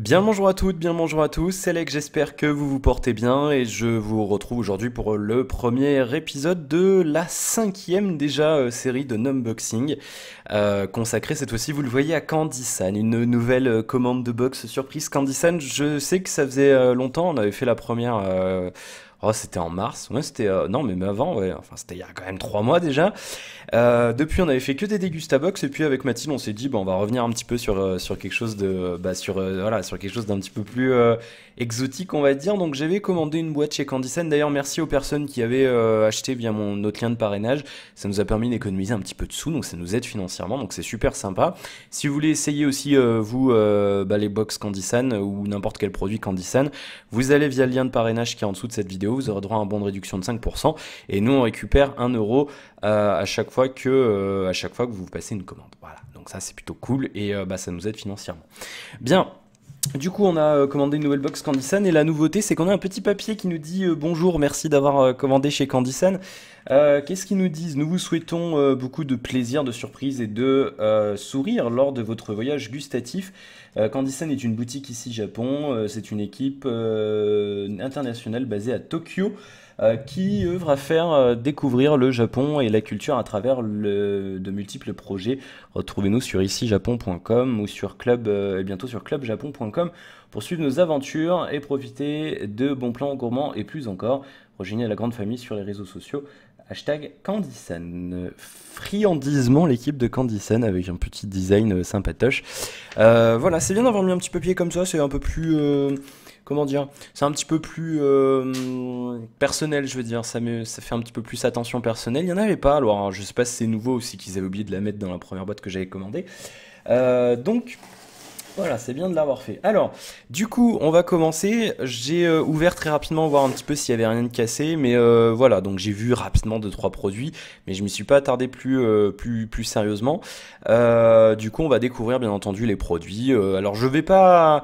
Bien le bonjour à toutes, bien le bonjour à tous, c'est Lec, j'espère que vous vous portez bien et je vous retrouve aujourd'hui pour le premier épisode de la cinquième déjà série de Numboxing consacrée cette fois-ci, vous le voyez, à Candy-san, une nouvelle commande de box surprise Candy-san. Je sais que ça faisait longtemps, on avait fait la première... Oh, c'était en mars, ouais, c'était non mais avant, ouais, enfin c'était il y a quand même 3 mois déjà. Depuis, on avait fait que des dégustabox et puis avec Mathilde, on s'est dit, bah, on va revenir un petit peu sur quelque chose de, bah, voilà, sur quelque chose d'un petit peu plus exotique, on va dire. Donc, j'avais commandé une boîte chez Candysan. D'ailleurs, merci aux personnes qui avaient acheté via notre lien de parrainage. Ça nous a permis d'économiser un petit peu de sous, donc ça nous aide financièrement, donc c'est super sympa. Si vous voulez essayer aussi vous bah, les box Candysan ou n'importe quel produit Candysan, vous allez via le lien de parrainage qui est en dessous de cette vidéo, vous aurez droit à un bon de réduction de 5% et nous on récupère 1 € à chaque fois que vous passez une commande. Voilà, donc ça c'est plutôt cool et bah, ça nous aide financièrement. Bien. Du coup, on a commandé une nouvelle box Candysan et la nouveauté, c'est qu'on a un petit papier qui nous dit bonjour, merci d'avoir commandé chez Candysan. Qu'est-ce qu'ils nous disent? Nous vous souhaitons beaucoup de plaisir, de surprise et de sourire lors de votre voyage gustatif. Candysan est une boutique ici Japon, c'est une équipe internationale basée à Tokyo qui œuvre à faire découvrir le Japon et la culture à travers de multiples projets. Retrouvez-nous sur ici-japon.com ou sur et bientôt sur clubjapon.com pour suivre nos aventures et profiter de bons plans gourmands et plus encore. Rejoignez la grande famille sur les réseaux sociaux. Hashtag Candysan. Friandisement l'équipe de Candysan avec un petit design sympatoche. Voilà, c'est bien d'avoir mis un petit papier comme ça, c'est un peu plus... comment dire? C'est un petit peu plus personnel, je veux dire. Ça fait un petit peu plus attention personnelle. Il n'y en avait pas, alors je sais pas si c'est nouveau aussi qu'ils avaient oublié de la mettre dans la première boîte que j'avais commandée. Donc... Voilà, c'est bien de l'avoir fait. Alors, du coup, on va commencer. J'ai ouvert très rapidement, voir un petit peu s'il y avait rien de cassé, mais voilà, donc j'ai vu rapidement 2-3 produits, mais je m'y suis pas attardé plus sérieusement. Du coup, on va découvrir bien entendu les produits. Alors, je vais pas.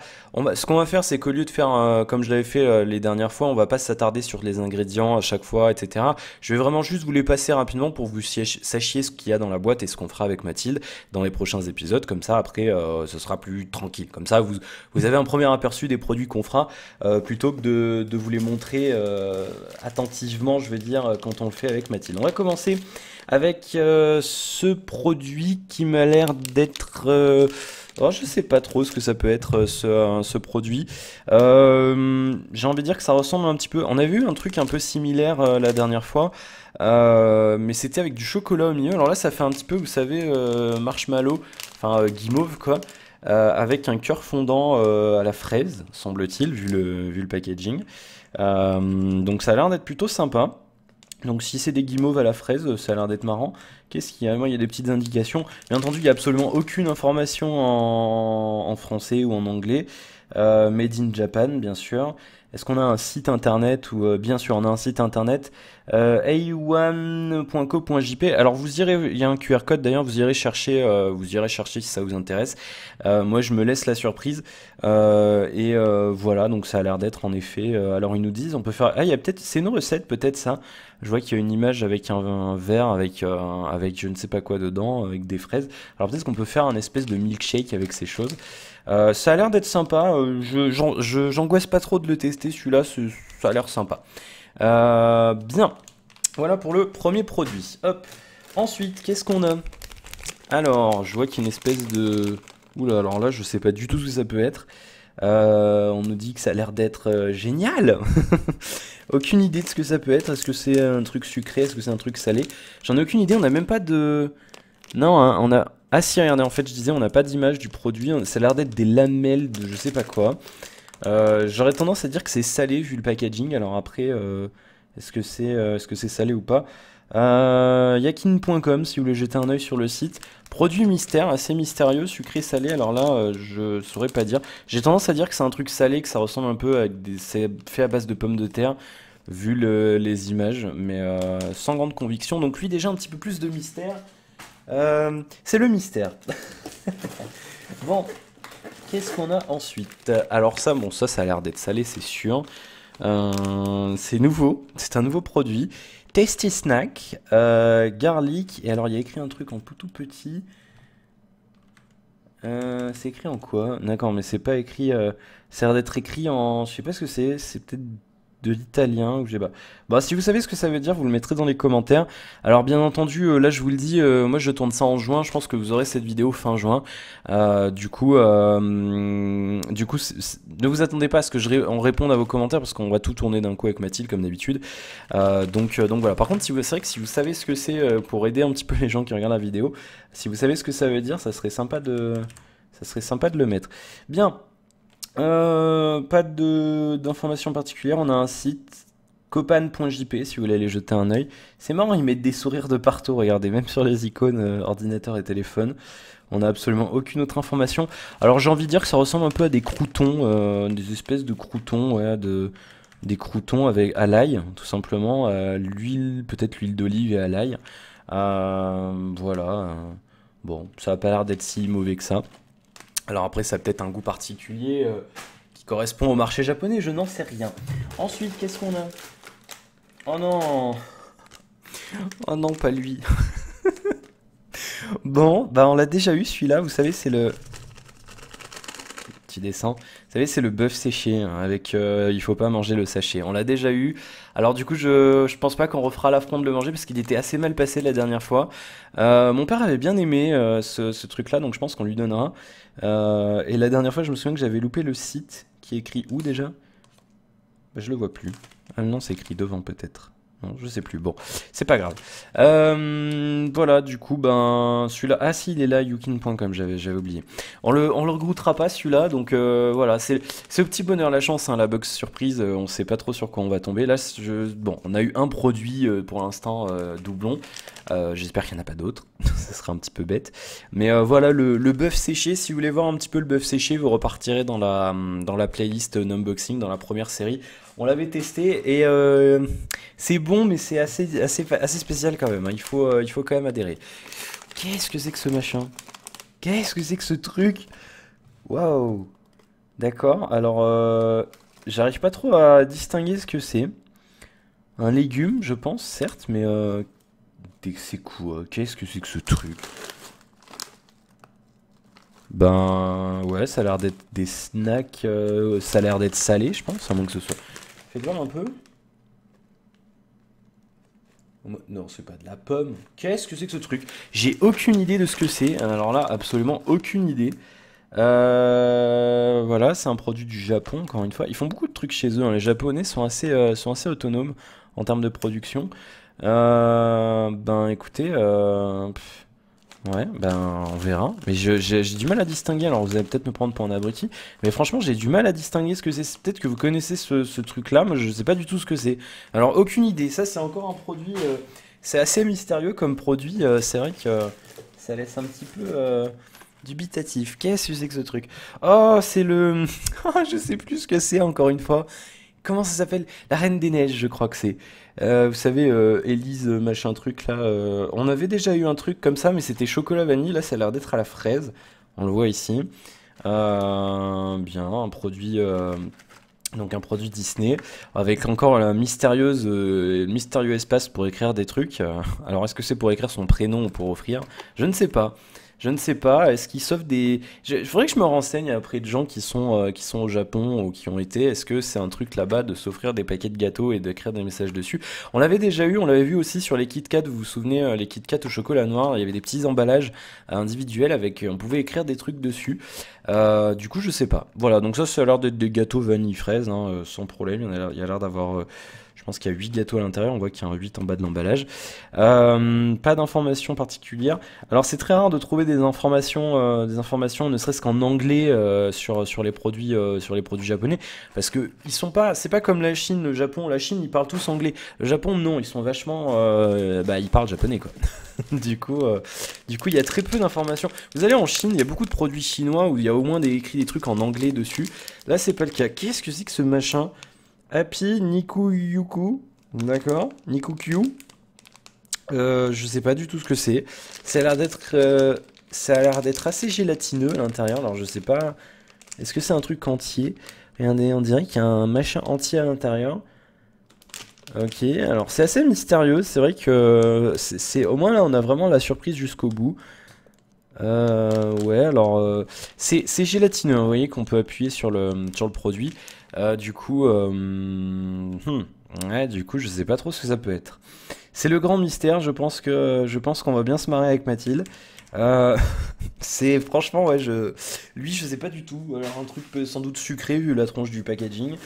Ce qu'on va faire, c'est qu'au lieu de faire comme je l'avais fait les dernières fois, on va pas s'attarder sur les ingrédients à chaque fois, etc. Je vais vraiment juste vous les passer rapidement pour que vous sachiez ce qu'il y a dans la boîte et ce qu'on fera avec Mathilde dans les prochains épisodes. Comme ça, après, ce sera plus tranquille. Comme ça, vous avez un premier aperçu des produits qu'on fera plutôt que de vous les montrer attentivement, je veux dire, quand on le fait avec Mathilde. On va commencer avec ce produit qui m'a l'air d'être... oh, je sais pas trop ce que ça peut être ce produit. J'ai envie de dire que ça ressemble un petit peu... On a vu un truc un peu similaire la dernière fois. Mais c'était avec du chocolat au milieu. Alors là, ça fait un petit peu, vous savez, marshmallow, enfin guimauve quoi, avec un cœur fondant à la fraise, semble-t-il, vu le packaging. Donc ça a l'air d'être plutôt sympa. Donc si c'est des guimauves à la fraise, ça a l'air d'être marrant. Qu'est-ce qu'il y a? Moi, il y a des petites indications. Bien entendu, il n'y a absolument aucune information en français ou en anglais. Made in Japan, bien sûr. Est-ce qu'on a un site internet ou bien sûr on a un site internet a1.co.jp. Alors vous irez, il y a un QR code d'ailleurs, vous irez chercher si ça vous intéresse. Moi je me laisse la surprise voilà, donc ça a l'air d'être en effet. Alors ils nous disent, on peut faire, il y a peut-être, c'est une recette peut-être ça. Je vois qu'il y a une image avec un verre avec je ne sais pas quoi dedans, avec des fraises. Alors peut-être qu'on peut faire un espèce de milkshake avec ces choses. Ça a l'air d'être sympa. J'angoisse pas trop de le tester. Celui-là, ça a l'air sympa. Bien. Voilà pour le premier produit. Hop. Ensuite, qu'est-ce qu'on a? Alors, je vois qu'il y a une espèce de... Oula, alors là, je sais pas du tout ce que ça peut être. On nous dit que ça a l'air d'être génial. Aucune idée de ce que ça peut être. Est-ce que c'est un truc sucré? Est-ce que c'est un truc salé? J'en ai aucune idée. On n'a même pas de... Non, hein, on a... Ah si, regardez, en fait, je disais, on n'a pas d'image du produit. Ça a l'air d'être des lamelles de je sais pas quoi. J'aurais tendance à dire que c'est salé vu le packaging. Alors après, est-ce que c'est salé ou pas? Yakin.com si vous voulez jeter un œil sur le site. Produit mystère, assez mystérieux, sucré salé. Alors là, je saurais pas dire. J'ai tendance à dire que c'est un truc salé, que ça ressemble un peu c'est fait à base de pommes de terre, vu les images, mais sans grande conviction. Donc lui déjà un petit peu plus de mystère. C'est le mystère. Bon, qu'est-ce qu'on a ensuite? Alors ça, bon, ça a l'air d'être salé, c'est sûr. C'est nouveau, c'est un nouveau produit. Tasty Snack, garlic. Et alors il y a écrit un truc en tout petit. C'est écrit en quoi? D'accord, mais c'est pas écrit. Ça a l'air d'être écrit en. Je sais pas ce que c'est. C'est peut-être de l'italien ou je sais pas. Bah, si vous savez ce que ça veut dire, vous le mettrez dans les commentaires. Alors, bien entendu, là, je vous le dis, moi, je tourne ça en juin. Je pense que vous aurez cette vidéo fin juin. Ne vous attendez pas à ce que on réponde à vos commentaires parce qu'on va tout tourner d'un coup avec Mathilde comme d'habitude. Donc voilà. Par contre, c'est vrai que si vous savez ce que c'est pour aider un petit peu les gens qui regardent la vidéo, si vous savez ce que ça veut dire, ça serait sympa de le mettre. Bien. Pas d'informations particulières. On a un site copan.jp si vous voulez aller jeter un œil. C'est marrant, ils mettent des sourires de partout. Regardez, même sur les icônes ordinateur et téléphone. On n'a absolument aucune autre information. Alors j'ai envie de dire que ça ressemble un peu à des croûtons, des espèces de croûtons, ouais, des croûtons avec à l'ail, tout simplement, l'huile, peut-être l'huile d'olive et à l'ail. Voilà. Bon, ça a pas l'air d'être si mauvais que ça. Alors après, ça a peut-être un goût particulier qui correspond au marché japonais, je n'en sais rien. Ensuite, qu'est-ce qu'on a? Oh non! Oh non, pas lui. Bon, bah on l'a déjà eu celui-là, vous savez, c'est le... Petit dessin. Vous savez, c'est le bœuf séché, hein, avec il faut pas manger le sachet. On l'a déjà eu. Alors du coup, je pense pas qu'on refera l'affront de le manger parce qu'il était assez mal passé la dernière fois. Mon père avait bien aimé ce truc-là, donc je pense qu'on lui donnera. Et la dernière fois, je me souviens que j'avais loupé le site qui est écrit où déjà? Bah, je le vois plus. Ah non, c'est écrit devant peut-être. Non, je sais plus. Bon, c'est pas grave. Voilà, du coup, ben celui-là. Ah si, il est là, yukin.com, j'avais oublié. On le regroupera pas celui-là, donc voilà, c'est au petit bonheur la chance, hein, la box surprise. On sait pas trop sur quoi on va tomber. Là, bon, on a eu un produit pour l'instant doublon. J'espère qu'il n'y en a pas d'autres. Ça serait un petit peu bête. Mais voilà, le bœuf séché. Si vous voulez voir un petit peu le bœuf séché, vous repartirez dans la playlist unboxing, dans la première série. On l'avait testé et c'est bon, mais c'est assez spécial quand même, hein. Il faut quand même adhérer. Qu'est-ce que c'est que ce machin? Qu'est-ce que c'est que ce truc? Waouh! D'accord, alors j'arrive pas trop à distinguer ce que c'est. Un légume, je pense, certes, mais c'est quoi? Qu'est-ce que c'est que ce truc? Ben ouais, ça a l'air d'être des snacks, ça a l'air d'être salé, je pense, à moins que ce soit. Faites voir un peu. Non, c'est pas de la pomme. Qu'est-ce que c'est que ce truc? J'ai aucune idée de ce que c'est. Alors là, absolument aucune idée. Voilà, c'est un produit du Japon, encore une fois. Ils font beaucoup de trucs chez eux, hein. Les Japonais sont assez autonomes en termes de production. Ben écoutez, ouais, ben on verra. Mais j'ai du mal à distinguer. Alors vous allez peut-être me prendre pour un abruti, mais franchement j'ai du mal à distinguer ce que c'est. Peut-être que vous connaissez ce truc-là, moi je sais pas du tout ce que c'est. Alors aucune idée. Ça c'est encore un produit. C'est assez mystérieux comme produit. C'est vrai que ça laisse un petit peu dubitatif. Qu'est-ce que c'est que ce truc? Oh, c'est le. Ah, je sais plus ce que c'est encore une fois. Comment ça s'appelle? La Reine des Neiges, je crois que c'est. Vous savez, Élise, machin truc là. On avait déjà eu un truc comme ça, mais c'était chocolat vanille. Là, ça a l'air d'être à la fraise. On le voit ici. Bien, un produit. Donc un produit Disney avec encore la mystérieux espace pour écrire des trucs. Alors est-ce que c'est pour écrire son prénom ou pour offrir? Je ne sais pas. Je ne sais pas. Est-ce qu'ils s'offrent des... Il faudrait que je me renseigne auprès de gens qui sont au Japon ou qui ont été. Est-ce que c'est un truc là-bas de s'offrir des paquets de gâteaux et d'écrire des messages dessus? On l'avait déjà eu, on l'avait vu aussi sur les Kit Kat. Vous vous souvenez, les Kit Kat au chocolat noir, il y avait des petits emballages individuels avec... On pouvait écrire des trucs dessus. Du coup, je sais pas. Voilà, donc ça a l'air d'être des gâteaux vanille fraise, hein, sans problème. Il y a l'air d'avoir... je pense qu'il y a 8 gâteaux à l'intérieur, on voit qu'il y a un 8 en bas de l'emballage. Pas d'informations particuliires. Alors c'est très rare de trouver des informations ne serait-ce qu'en anglais sur les produits japonais, parce que ils sont pas, c'est pas comme la Chine, le Japon. La Chine, ils parlent tous anglais. Le Japon, non, ils sont vachement, ils parlent japonais quoi. Du coup, il y a très peu d'informations. Vous allez en Chine, il y a beaucoup de produits chinois où il y a au moins écrit des trucs en anglais dessus. Là, c'est pas le cas. Qu'est-ce que c'est que ce machin? Happy Nikuyuku, d'accord, Nikukyu. Je sais pas du tout ce que c'est. Ça a l'air d'être assez gélatineux à l'intérieur. Alors je sais pas. Est-ce que c'est un truc entier? Regardez, on dirait qu'il y a un machin entier à l'intérieur. Ok, alors c'est assez mystérieux. C'est vrai que c'est au moins là on a vraiment la surprise jusqu'au bout. Ouais, alors c'est gélatineux, hein, vous voyez qu'on peut appuyer sur le produit. Du coup, ouais, du coup, je sais pas trop ce que ça peut être. C'est le grand mystère. Je pense qu'on va bien se marrer avec Mathilde. Euh, c'est franchement, ouais, lui, je sais pas du tout. Alors un truc sans doute sucré vu la tronche du packaging.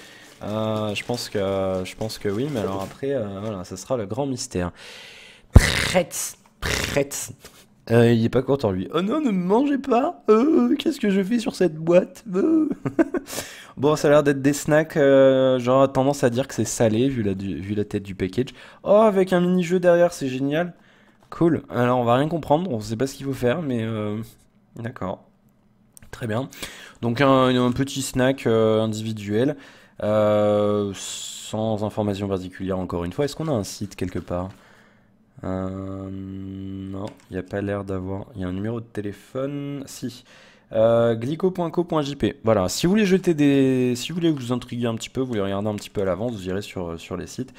Je pense que oui, mais alors après, voilà, ça sera le grand mystère. Prête, prête. Il est pas content lui. Oh non, ne me mangez pas. Qu'est-ce que je fais sur cette boîte? Bon, ça a l'air d'être des snacks. J'aurais tendance à dire que c'est salé vu la tête du package. Oh, avec un mini-jeu derrière, c'est génial. Cool. Alors, on va rien comprendre. On sait pas ce qu'il faut faire, mais d'accord. Très bien. Donc, un petit snack individuel. Sans information particulière, encore une fois. Est-ce qu'on a un site quelque part? Non, il n'y a pas l'air d'avoir. Il y a un numéro de téléphone. Si. Glico.co.jp. Voilà, si vous voulez jeter des. Si vous voulez vous intriguer un petit peu, vous voulez regarder un petit peu à l'avance, vous irez sur les sites.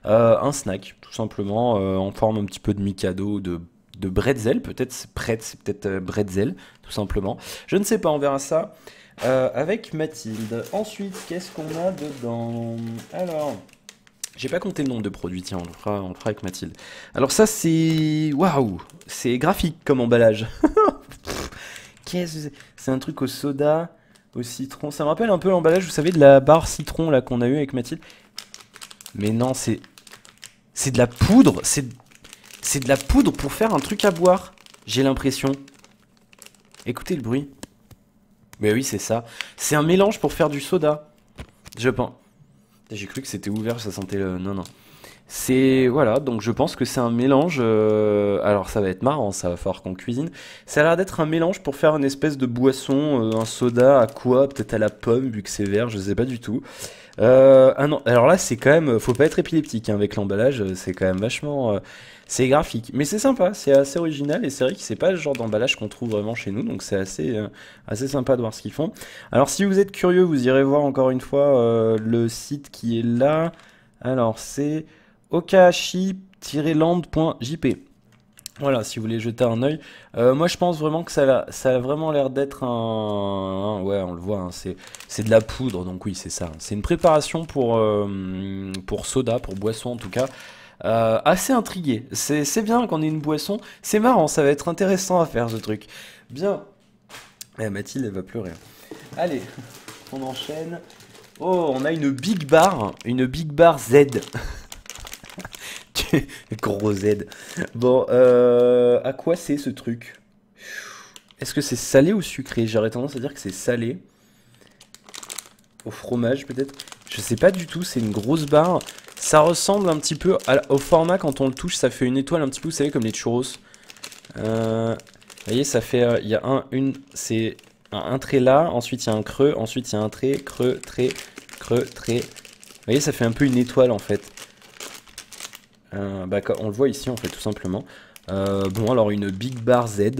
Un snack, tout simplement, en forme un petit peu de Mikado, de bretzel, peut-être c'est peut-être bretzel, tout simplement. Je ne sais pas, on verra ça avec Mathilde. Ensuite, qu'est-ce qu'on a dedans? Alors. J'ai pas compté le nombre de produits, tiens, on le fera avec Mathilde. Alors ça c'est... Waouh! C'est graphique comme emballage. Qu'est-ce que c'est un truc au soda, au citron. Ça me rappelle un peu l'emballage, vous savez, de la barre citron là qu'on a eu avec Mathilde. Mais non, c'est de la poudre. C'est de la poudre pour faire un truc à boire. J'ai l'impression. Écoutez le bruit. Mais oui, c'est ça. C'est un mélange pour faire du soda. Je pense. J'ai cru que c'était ouvert, ça sentait le... Non, non. C'est... Voilà, donc je pense que c'est un mélange... Alors ça va être marrant, ça va falloir qu'on cuisine. Ça a l'air d'être un mélange pour faire une espèce de boisson, un soda à quoi? Peut-être à la pomme, vu que c'est vert, je sais pas du tout. Ah non, alors là c'est quand même... Faut pas être épileptique hein, avec l'emballage, c'est quand même vachement... c'est graphique, mais c'est sympa, c'est assez original et c'est vrai que c'est pas le genre d'emballage qu'on trouve vraiment chez nous, donc c'est assez sympa de voir ce qu'ils font. Alors si vous êtes curieux, vous irez voir encore une fois le site qui est là. Alors c'est okashi-land.jp. Voilà, si vous voulez jeter un œil. Moi, je pense vraiment que ça a vraiment l'air d'être ouais, on le voit, hein, c'est de la poudre, donc oui, c'est ça. C'est une préparation pour soda, pour boisson en tout cas. Assez intrigué. C'est bien qu'on ait une boisson. C'est marrant, ça va être intéressant à faire ce truc. Bien. Eh, Mathilde, elle va pleurer. Allez, on enchaîne. Oh, on a une Big Bar Z. Gros Z. Bon, à quoi c'est ce truc? Est-ce que c'est salé ou sucré? J'aurais tendance à dire que c'est salé. Au fromage peut-être? Je sais pas du tout, c'est une grosse barre. Ça ressemble un petit peu au format quand on le touche, ça fait une étoile un petit peu, vous savez, comme les churros. Vous voyez, ça fait, il y a c'est un trait là, ensuite il y a un creux, ensuite il y a un trait, creux, trait, creux, trait. Vous voyez, ça fait un peu une étoile en fait. Bah, on le voit ici en fait tout simplement. Bon alors une Big Bar Z,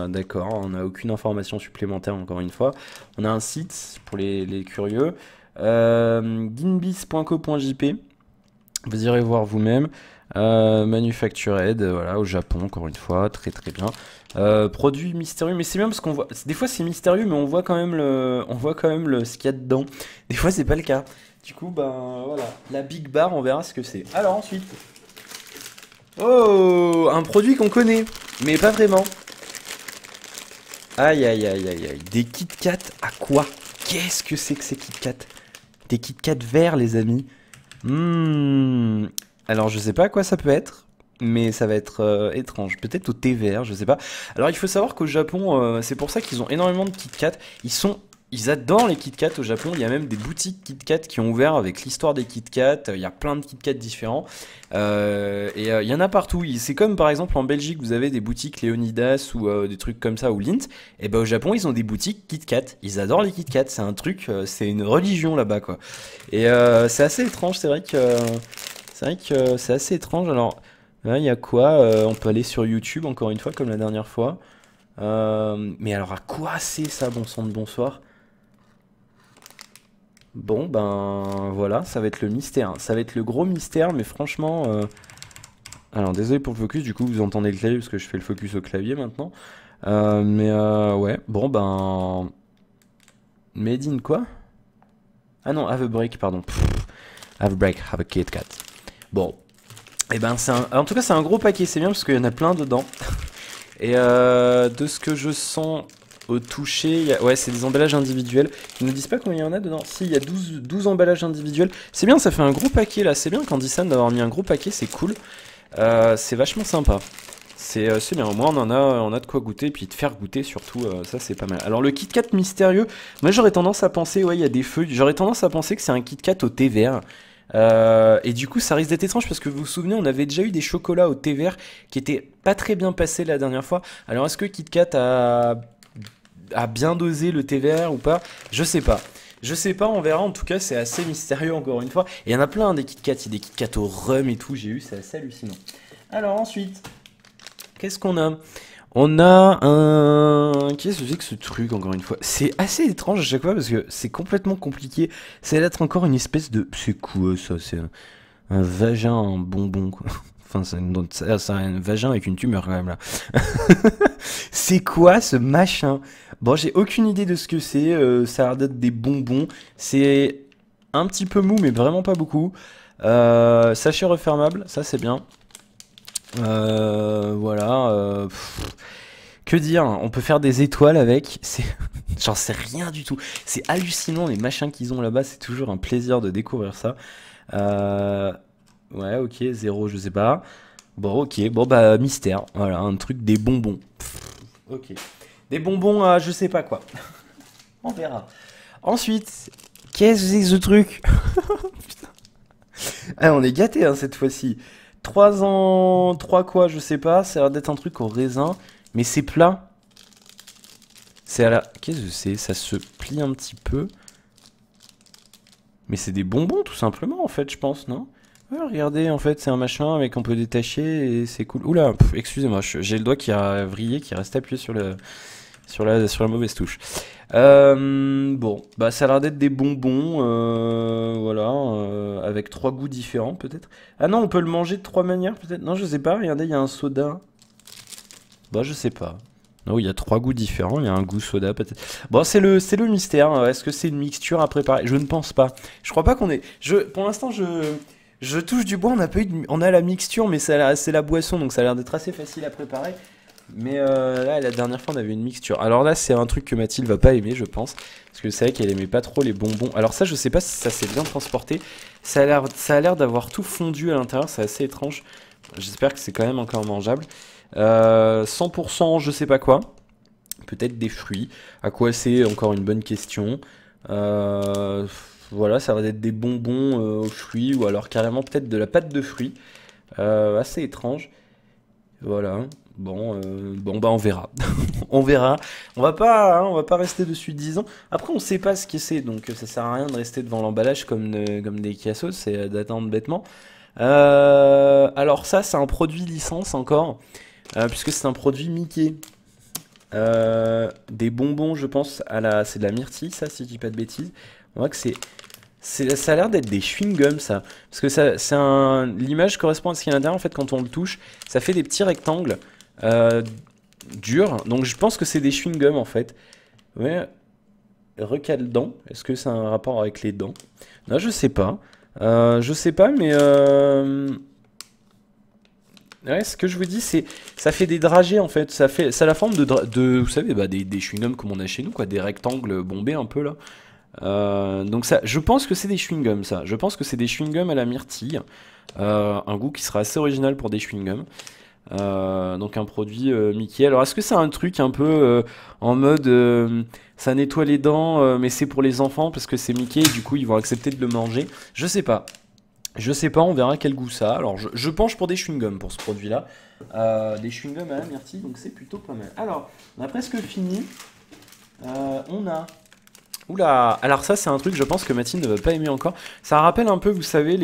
d'accord, on n'a aucune information supplémentaire encore une fois. On a un site pour les curieux, ginbis.co.jp, vous irez voir vous-même. Manufactured, voilà, au Japon encore une fois, très très bien. Produit mystérieux, mais c'est bien parce qu'on voit, des fois c'est mystérieux mais on voit quand même ce qu'il y a dedans. Des fois c'est pas le cas. Du coup, ben voilà, la Big Bar, on verra ce que c'est. Alors ensuite, oh, un produit qu'on connaît, mais pas vraiment. Aïe aïe aïe aïe aïe, des Kit Kat à quoi? Qu'est-ce que c'est que ces Kit Kat? Des Kit Kat verts, les amis. Alors je sais pas à quoi ça peut être, mais ça va être étrange. Peut-être au thé vert, je sais pas. Alors il faut savoir qu'au Japon, c'est pour ça qu'ils ont énormément de Kit Kat. Ils adorent les Kit Kat au Japon. Il y a même des boutiques Kit Kat qui ont ouvert avec l'histoire des Kit Kat. Il y a plein de Kit Kat différents. Il y en a partout. C'est comme par exemple en Belgique, vous avez des boutiques Léonidas ou des trucs comme ça ou Lindt. Et ben au Japon, ils ont des boutiques Kit Kat. Ils adorent les Kit Kat. C'est un truc, c'est une religion là-bas quoi. Et c'est assez étrange. C'est vrai que c'est assez étrange. Alors là, il y a quoi? On peut aller sur YouTube encore une fois comme la dernière fois. Mais alors à quoi c'est ça, bon sang de bonsoir? Bon, ben voilà, ça va être le mystère. Ça va être le gros mystère, mais franchement... Alors, désolé pour le focus, du coup, vous entendez le clavier parce que je fais le focus au clavier maintenant. Ouais, bon ben... Made in quoi? Ah non, have a break, pardon. Pff, have a break, have a Kit Kat. Bon, et ben en tout cas c'est un gros paquet, c'est bien parce qu'il y en a plein dedans. Et de ce que je sens au toucher, ouais c'est des emballages individuels. Ils ne disent pas combien il y en a dedans. Si, il y a 12 emballages individuels. C'est bien, ça fait un gros paquet là, c'est bien Candysan d'avoir mis un gros paquet, c'est cool. C'est vachement sympa. C'est bien, au moins on a de quoi goûter, puis de faire goûter surtout, ça c'est pas mal. Alors le Kit Kat mystérieux, moi j'aurais tendance à penser, ouais il y a des feuilles, j'aurais tendance à penser que c'est un Kit Kat au thé vert. Et du coup ça risque d'être étrange parce que vous vous souvenez on avait déjà eu des chocolats au thé vert qui étaient pas très bien passés la dernière fois. Alors est-ce que Kit Kat a bien dosé le thé vert ou pas? Je sais pas. Je sais pas, on verra. En tout cas, c'est assez mystérieux encore une fois. Et il y en a plein des Kit Kat, il y a des Kit Kat au rhum et tout. J'ai eu, c'est assez hallucinant. Alors ensuite, qu'est-ce qu'on a? On a un... Qu'est-ce que c'est que ce truc encore une fois? C'est assez étrange à chaque fois parce que c'est complètement compliqué. Ça va être encore une espèce de... C'est quoi ça? C'est un vagin en bonbon quoi. Enfin, c'est un vagin avec une tumeur quand même là. C'est quoi ce machin? Bon, j'ai aucune idée de ce que c'est. Ça a l'air d'être des bonbons. C'est un petit peu mou, mais vraiment pas beaucoup. Sachet refermable, ça c'est bien. Voilà. Que dire? On peut faire des étoiles avec. J'en sais rien du tout. C'est hallucinant les machins qu'ils ont là-bas. C'est toujours un plaisir de découvrir ça. Euh, Ouais, ok, zéro, je sais pas. Bon, ok, bon bah mystère. Voilà, un truc des bonbons. Ok. Des bonbons à je sais pas quoi. On verra. Ensuite, qu'est-ce que c'est que ce truc? Ah, on est gâté hein, cette fois-ci. 3 ans, 3 quoi, je sais pas. Ça a l'air d'être un truc au raisin. Mais c'est plat. C'est à la... Qu'est-ce que c'est? Ça se plie un petit peu. Mais c'est des bonbons tout simplement en fait, je pense, non? Ouais, regardez, en fait, c'est un machin avec on peut détacher et c'est cool. Oula, excusez-moi, j'ai le doigt qui a vrillé, qui reste appuyé sur la mauvaise touche. Bon, bah ça a l'air d'être des bonbons, voilà, avec 3 goûts différents peut-être. Ah non, on peut le manger de 3 manières peut-être. Non, je sais pas. Regardez, il y a un soda. Bah je sais pas. Non, il y a 3 goûts différents. Il y a un goût soda peut-être. Bon, c'est le mystère. Est-ce que c'est une mixture à préparer? Je ne pense pas. Je crois pas qu'on ait. Pour l'instant, je touche du bois. On a pas eu on a la mixture, mais c'est la boisson, donc ça a l'air d'être assez facile à préparer. Mais là, la dernière fois, on avait une mixture. Alors là, c'est un truc que Mathilde va pas aimer, je pense. Parce que c'est vrai qu'elle aimait pas trop les bonbons. Alors ça, je sais pas si ça s'est bien transporté. Ça a l'air d'avoir tout fondu à l'intérieur. C'est assez étrange. J'espère que c'est quand même encore mangeable. 100%, je sais pas quoi. Peut-être des fruits. À quoi c'est? Encore une bonne question. Euh, voilà, ça va être des bonbons aux fruits. Ou alors carrément peut-être de la pâte de fruits. Assez étrange. Voilà. Bon, bah on verra. On verra. On va pas rester dessus 10 ans. Après, on sait pas ce que c'est, donc ça sert à rien de rester devant l'emballage comme des cassos, c'est d'attendre bêtement. Alors ça, c'est un produit licence encore, puisque c'est un produit Mickey. Des bonbons, je pense, c'est de la myrtille, ça, si je dis pas de bêtises. On voit que ça a l'air d'être des chewing-gums, ça. Parce que l'image correspond à ce qu'il y a à l'intérieur. En fait, quand on le touche, ça fait des petits rectangles durs. Donc, je pense que c'est des chewing-gums, en fait. Ouais, recale-dents. Est-ce que c'est un rapport avec les dents? Non, je sais pas. Je sais pas, mais... Ouais, ce que je vous dis, ça fait des dragées, en fait. Ça a la forme vous savez, bah, des chewing-gums comme on a chez nous, quoi. Des rectangles bombés, un peu, là. Donc ça, je pense que c'est des chewing-gums ça. Je pense que c'est des chewing-gums à la myrtille. Un goût qui sera assez original pour des chewing-gums. Donc un produit Mickey. Alors est-ce que c'est un truc un peu en mode ça nettoie les dents mais c'est pour les enfants parce que c'est Mickey et du coup ils vont accepter de le manger? Je sais pas. Je sais pas, on verra quel goût ça a. Alors je penche pour des chewing-gums pour ce produit là. Des chewing-gums à la myrtille donc c'est plutôt pas mal. Alors on a presque fini. On a... Oula, alors ça c'est un truc je pense que Mathilde ne va pas aimer encore. Ça rappelle un peu, vous savez,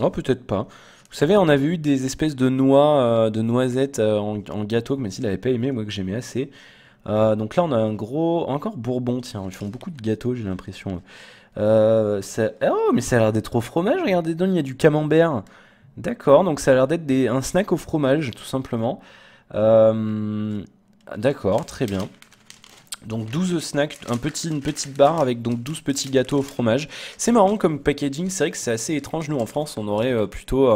Oh peut-être pas. Vous savez, on avait eu des espèces de noix, de noisettes en gâteau que Mathilde n'avait pas aimé, moi que j'aimais assez. Donc là on a un gros... Encore Bourbon, tiens, ils font beaucoup de gâteaux j'ai l'impression. Oh mais ça a l'air d'être au fromage, regardez dedans il y a du camembert. D'accord, donc ça a l'air d'être un snack au fromage tout simplement. D'accord, très bien. Donc 12 snacks, une petite barre avec donc 12 petits gâteaux au fromage. C'est marrant comme packaging, c'est vrai que c'est assez étrange. Nous en France, on aurait plutôt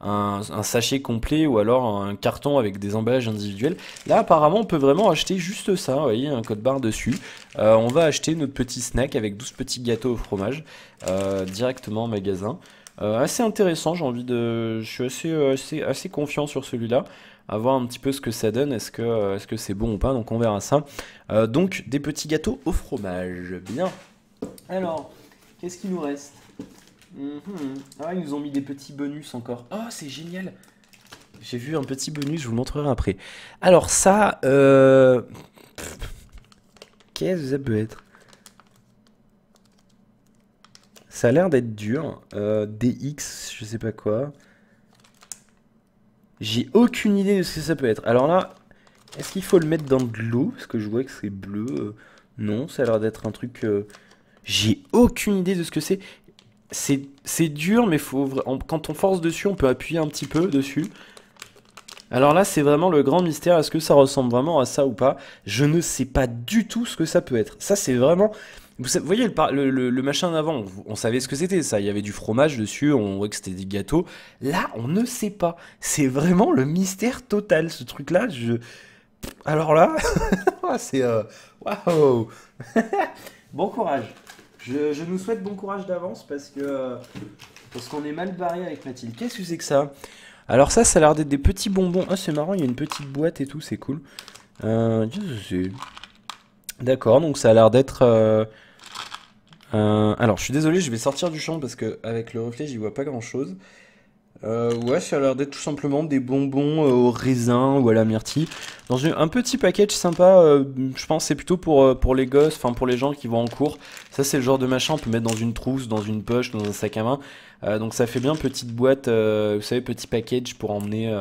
un sachet complet ou alors un carton avec des emballages individuels. Là, apparemment, on peut vraiment acheter juste ça. Vous voyez, un code barre dessus. On va acheter notre petit snack avec 12 petits gâteaux au fromage directement en magasin. Assez intéressant, je suis assez confiant sur celui-là. À voir un petit peu ce que ça donne, est-ce que c'est bon ou pas, donc on verra ça. Donc des petits gâteaux au fromage, bien. Alors, qu'est-ce qu'il nous reste? Ah, ils nous ont mis des petits bonus encore. Oh, c'est génial. J'ai vu un petit bonus, je vous le montrerai après. Alors ça, qu'est-ce que ça peut être? Ça a l'air d'être dur. DX, je sais pas quoi. J'ai aucune idée de ce que ça peut être. Alors là, est-ce qu'il faut le mettre dans de l'eau? Parce que je vois que c'est bleu. Non, ça a l'air d'être un truc... J'ai aucune idée de ce que c'est. C'est dur, mais quand on force dessus, on peut appuyer un petit peu dessus. Alors là, c'est vraiment le grand mystère. Est-ce que ça ressemble vraiment à ça ou pas? Je ne sais pas du tout ce que ça peut être. Ça, c'est vraiment... Vous voyez le machin d'avant, on savait ce que c'était ça, il y avait du fromage dessus, on voit que c'était des gâteaux. Là, on ne sait pas. C'est vraiment le mystère total, ce truc-là. Alors là, c'est... Waouh. Bon courage. Je nous souhaite bon courage d'avance parce qu'on est mal barré avec Mathilde. Qu'est-ce que c'est que ça? Alors ça a l'air d'être des petits bonbons. Ah, c'est marrant, il y a une petite boîte et tout, c'est cool. Qu'est-ce que c'est? D'accord, donc ça a l'air d'être... alors, je suis désolé, je vais sortir du champ parce que avec le reflet, j'y vois pas grand-chose. Ouais, ça a l'air d'être tout simplement des bonbons au raisin ou à la myrtille. Dans un petit package sympa, je pense que c'est plutôt pour les gosses, enfin pour les gens qui vont en cours. Ça, c'est le genre de machin, on peut mettre dans une trousse, dans une poche, dans un sac à main. Donc ça fait bien petite boîte, vous savez, petit package pour emmener,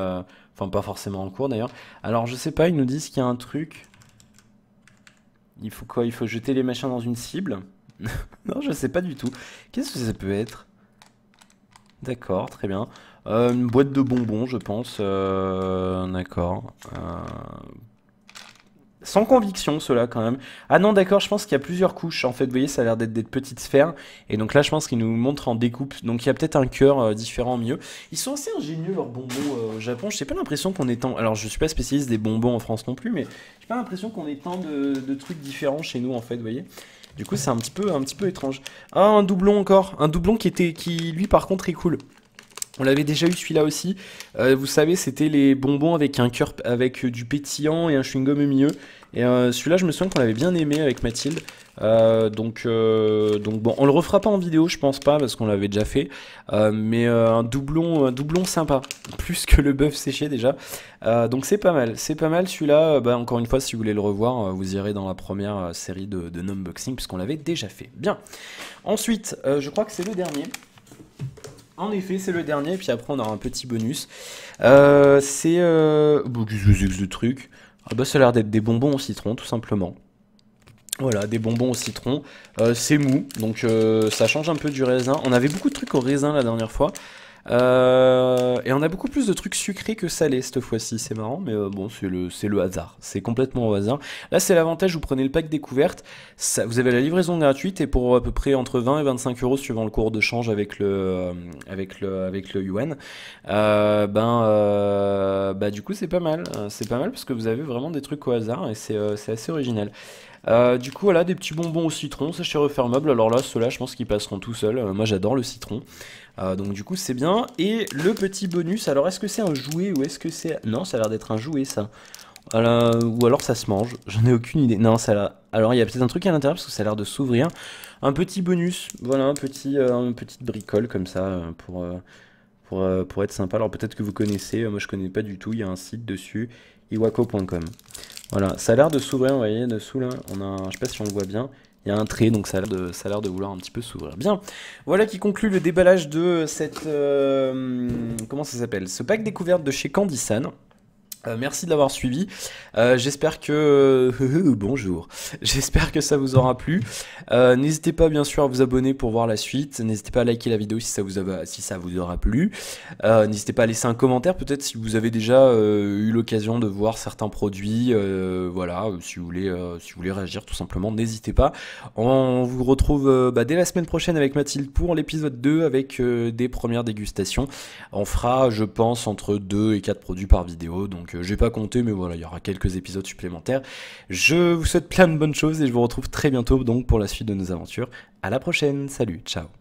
enfin pas forcément en cours d'ailleurs. Alors je sais pas, ils nous disent qu'il y a un truc. Il faut quoi? Il faut jeter les machins dans une cible? Non, je sais pas du tout. Qu'est-ce que ça peut être? D'accord, très bien. Une boîte de bonbons, je pense. D'accord. Sans conviction, ceux-là, quand même. Ah non, d'accord, je pense qu'il y a plusieurs couches. En fait, vous voyez, ça a l'air d'être des petites sphères. Et donc là, je pense qu'ils nous montrent en découpe. Donc il y a peut-être un cœur différent au milieu. Ils sont assez ingénieux, leurs bonbons au Japon. Je n'ai pas l'impression qu'on ait tant... Alors, je suis pas spécialiste des bonbons en France non plus, mais j'ai pas l'impression qu'on ait tant de trucs différents chez nous, en fait, vous voyez. Du coup, c'est un petit peu étrange. Ah, un doublon encore. Un doublon qui lui, par contre, est cool. On l'avait déjà eu celui-là aussi. Vous savez, c'était les bonbons avec un cœur, avec du pétillant et un chewing-gum au milieu. Et celui-là, je me souviens qu'on l'avait bien aimé avec Mathilde. Donc bon, on le refera pas en vidéo, je pense pas, parce qu'on l'avait déjà fait. Mais un doublon sympa, plus que le bœuf séché déjà. Donc c'est pas mal celui-là. Bah, encore une fois, si vous voulez le revoir, vous irez dans la première série de Numboxing, puisqu'on l'avait déjà fait. Bien. Ensuite, je crois que c'est le dernier. En effet, c'est le dernier, puis après on aura un petit bonus. C'est... Bon, qu'est-ce que c'est que ce truc? Ah bah ça a l'air d'être des bonbons au citron, tout simplement. Voilà, des bonbons au citron. C'est mou, donc ça change un peu du raisin. On avait beaucoup de trucs au raisin la dernière fois. Et on a beaucoup plus de trucs sucrés que salés cette fois-ci, c'est marrant, mais bon, c'est le hasard, c'est complètement au hasard. Là, c'est l'avantage, vous prenez le pack découverte, ça, vous avez la livraison gratuite et pour à peu près entre 20 et 25 euros suivant le cours de change avec le yuan, bah du coup c'est pas mal, parce que vous avez vraiment des trucs au hasard et c'est assez original. Du coup voilà des petits bonbons au citron, ça chez Refermable. Alors là ceux-là je pense qu'ils passeront tout seuls, moi j'adore le citron. Donc du coup c'est bien. Et le petit bonus, alors est-ce que c'est un jouet ou est-ce que c'est... Non, ça a l'air d'être un jouet ça. Ou alors ça se mange, j'en ai aucune idée. Non, ça a l'air... Alors il y a peut-être un truc à l'intérieur parce que ça a l'air de s'ouvrir. Un petit bonus, voilà, une petite bricole comme ça pour être sympa. Alors peut-être que vous connaissez, moi je connais pas du tout, il y a un site dessus, iwako.com. Voilà, ça a l'air de s'ouvrir, vous voyez, dessous là, je sais pas si on le voit bien, il y a un trait, donc ça a l'air de vouloir un petit peu s'ouvrir. Bien, voilà qui conclut le déballage de cette... comment ça s'appelle? Ce pack découverte de chez Candysan. Merci de l'avoir suivi. J'espère que bonjour. J'espère que ça vous aura plu. N'hésitez pas bien sûr à vous abonner pour voir la suite. N'hésitez pas à liker la vidéo si ça vous aura plu. N'hésitez pas à laisser un commentaire peut-être si vous avez déjà eu l'occasion de voir certains produits. Voilà, si vous voulez réagir tout simplement, n'hésitez pas. On vous retrouve dès la semaine prochaine avec Mathilde pour l'épisode 2 avec des premières dégustations. On fera, je pense, entre 2 et 4 produits par vidéo, donc j'ai pas compté, mais voilà, il y aura quelques épisodes supplémentaires. Je vous souhaite plein de bonnes choses et je vous retrouve très bientôt donc pour la suite de nos aventures. À la prochaine, salut, ciao.